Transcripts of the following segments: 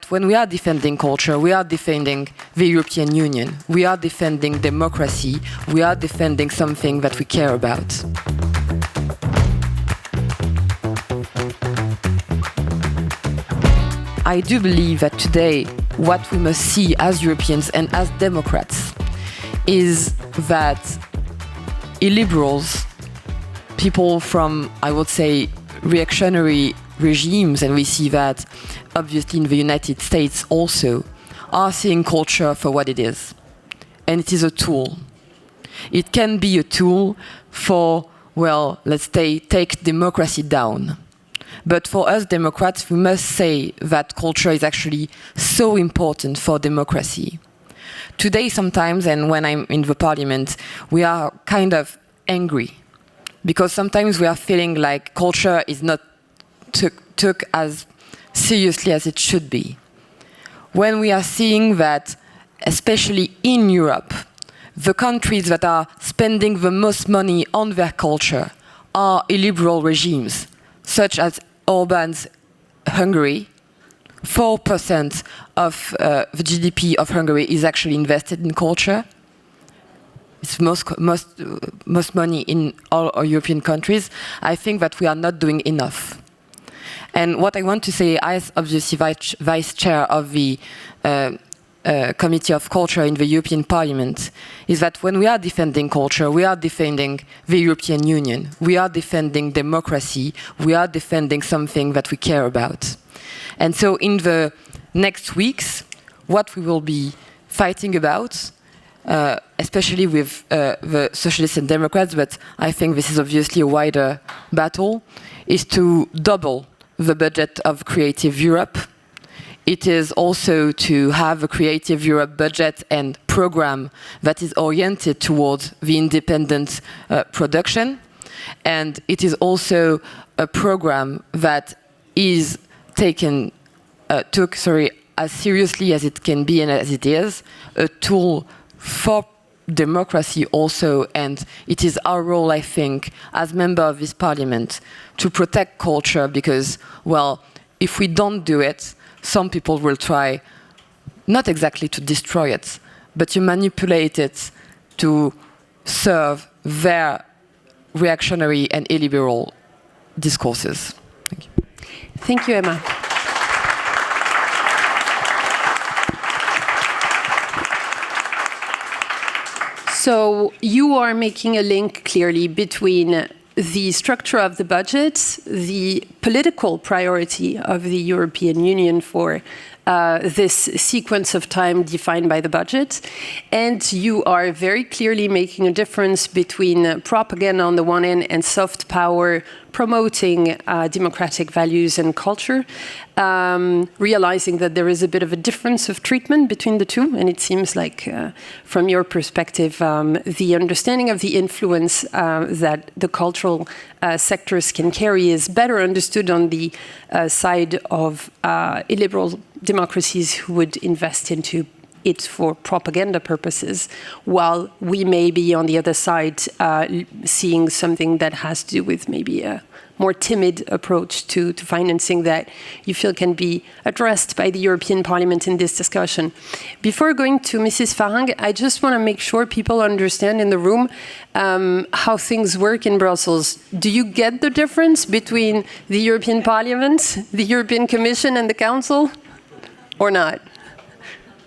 that when we are defending culture, we are defending the European Union, we are defending democracy, we are defending something that we care about. I do believe that today what we must see as Europeans and as Democrats is that illiberals, people from, I would say, reactionary regimes, and we see that obviously in the United States also, are seeing culture for what it is. And it is a tool. It can be a tool for, well, let's say, take democracy down. But for us Democrats, we must say that culture is actually so important for democracy. Today sometimes, and when I'm in the parliament, we are kind of angry because sometimes we are feeling like culture is not took as seriously as it should be. When we are seeing that, especially in Europe, the countries that are spending the most money on their culture are illiberal regimes, such as Orban's Hungary. 4% of the GDP of Hungary is actually invested in culture. It's most money in all our European countries. I think that we are not doing enough. And what I want to say, as obviously vice chair of the Committee of Culture in the European Parliament, is that when we are defending culture, we are defending the European Union, we are defending democracy, we are defending something that we care about. And so in the next weeks, what we will be fighting about, especially with the Socialists and Democrats, but I think this is obviously a wider battle, is to double the budget of Creative Europe. It is also to have a Creative Europe budget and program that is oriented towards the independent production. And it is also a program that is took as seriously as it can be and as it is, a tool for democracy also, and it is our role, I think, as member of this parliament, to protect culture because, well, if we don't do it, some people will try, not exactly to destroy it, but to manipulate it to serve their reactionary and illiberal discourses. Thank you. Thank you, Emma. So you are making a link clearly between the structure of the budget, the political priority of the European Union for this sequence of time defined by the budget, and you are very clearly making a difference between propaganda on the one end and soft power promoting democratic values and culture, realizing that there is a bit of a difference of treatment between the two, and it seems like, from your perspective, the understanding of the influence that the cultural sectors can carry is better understood on the side of illiberal democracies who would invest into it for propaganda purposes, while we may be on the other side seeing something that has to do with maybe a more timid approach to financing that you feel can be addressed by the European Parliament in this discussion. Before going to Mrs. Farreng, I just want to make sure people understand in the room how things work in Brussels. Do you get the difference between the European Parliament, the European Commission and the Council, or not?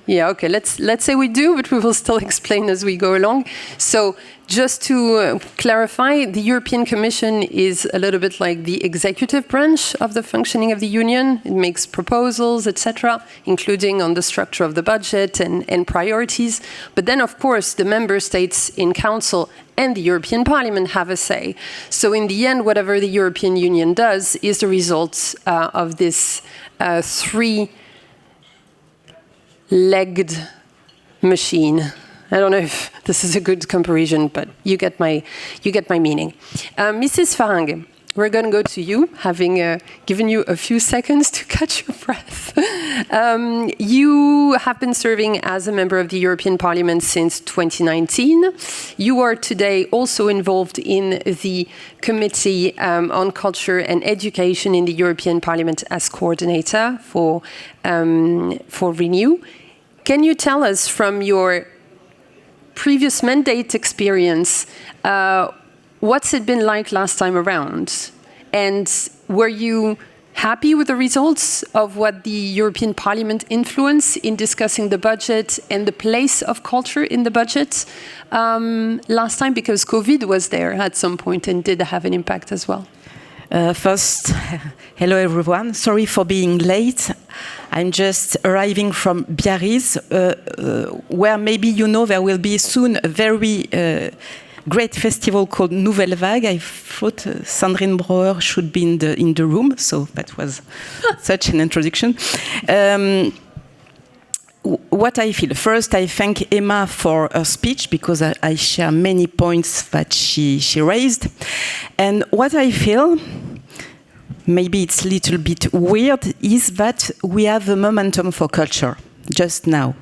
Yeah, okay, let's say we do, but we will still explain as we go along. So just to clarify, the European Commission is a little bit like the executive branch of the functioning of the Union. It makes proposals, etc., including on the structure of the budget and priorities. But then, of course, the member states in Council and the European Parliament have a say. So in the end, whatever the European Union does is the result of this three-legged machine. I don't know if this is a good comparison, but you get my meaning. Mrs. Farreng, we're going to go to you, having given you a few seconds to catch your breath. You have been serving as a member of the European Parliament since 2019. You are today also involved in the Committee on Culture and Education in the European Parliament as coordinator for Renew. Can you tell us from your previous mandate experience, what's it been like last time around? And were you happy with the results of what the European Parliament influenced in discussing the budget and the place of culture in the budget last time? Because COVID was there at some point and did have an impact as well. First, hello everyone. Sorry for being late. I'm just arriving from Biarritz, where maybe you know there will be soon a very great festival called Nouvelle Vague. I thought Sandrine Brouwer should be in the room, so that was such an introduction. What I feel. First, I thank Emma for her speech because I share many points that she raised. And what I feel, maybe it's a little bit weird, is that we have a momentum for culture just now,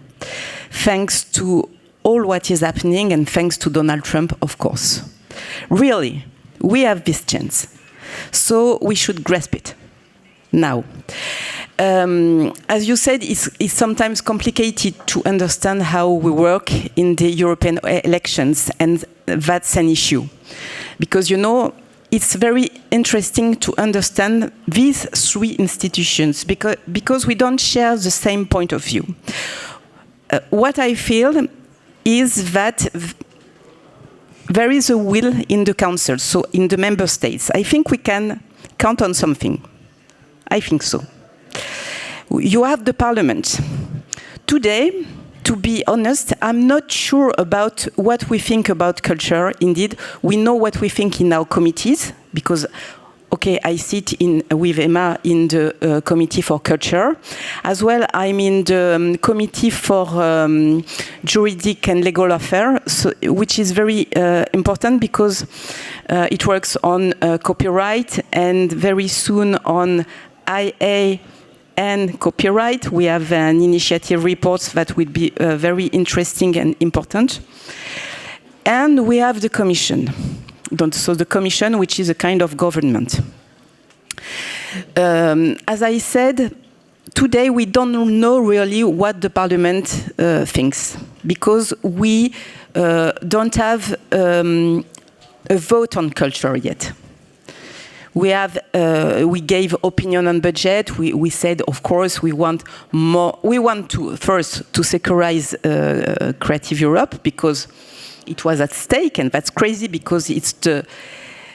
thanks to all what is happening and thanks to Donald Trump, of course. Really, we have this chance. So we should grasp it now. As you said, it's sometimes complicated to understand how we work in the European elections, and that's an issue. Because, you know, it's very interesting to understand these three institutions, because we don't share the same point of view. What I feel is that there is a will in the Council, so in the Member States. I think we can count on something. I think so. You have the Parliament. Today, to be honest, I'm not sure about what we think about culture. Indeed, we know what we think in our committees, because, okay, I sit with Emma in the Committee for Culture. As well, I'm in the Committee for Juridic and Legal Affairs, which is very important because it works on copyright and very soon on IA and copyright. We have an initiative report that will be very interesting and important. And we have the Commission. So the Commission, which is a kind of government. As I said, today we don't know really what the Parliament thinks, because we don't have a vote on culture yet. We gave opinion on budget. We said, of course, we want more. We want to first to securize Creative Europe because it was at stake, and that's crazy because it's the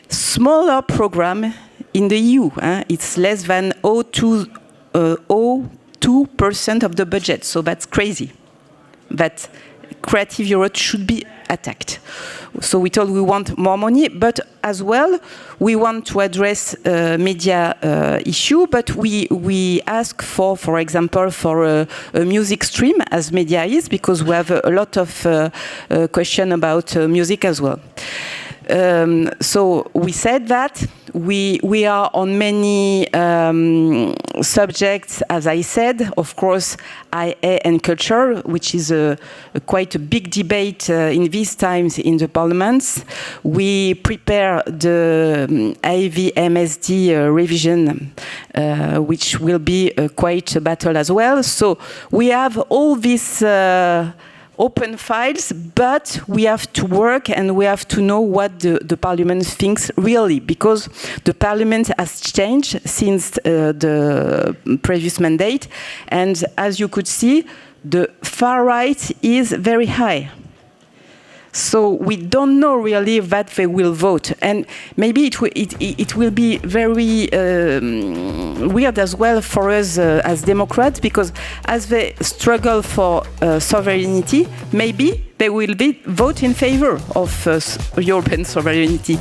smaller program in the EU. It's less than 0.02% of the budget, so that's crazy. That Creative Europe should be attacked. So we told we want more money, but as well we want to address media issue. But we ask for example, for a music stream as media is, because we have a lot of question about music as well. So we said that we are on many subjects, as I said, of course, IA and culture, which is quite a big debate in these times in the parliaments. We prepare the AVMSD revision, which will be quite a battle as well. So we have all these open files, but we have to work and we have to know what the Parliament thinks really, because the Parliament has changed since the previous mandate, and as you could see, the far right is very high. So we don't know really that they will vote, and maybe it will be very weird as well for us as Democrats, because as they struggle for sovereignty, maybe they will vote in favor of European sovereignty.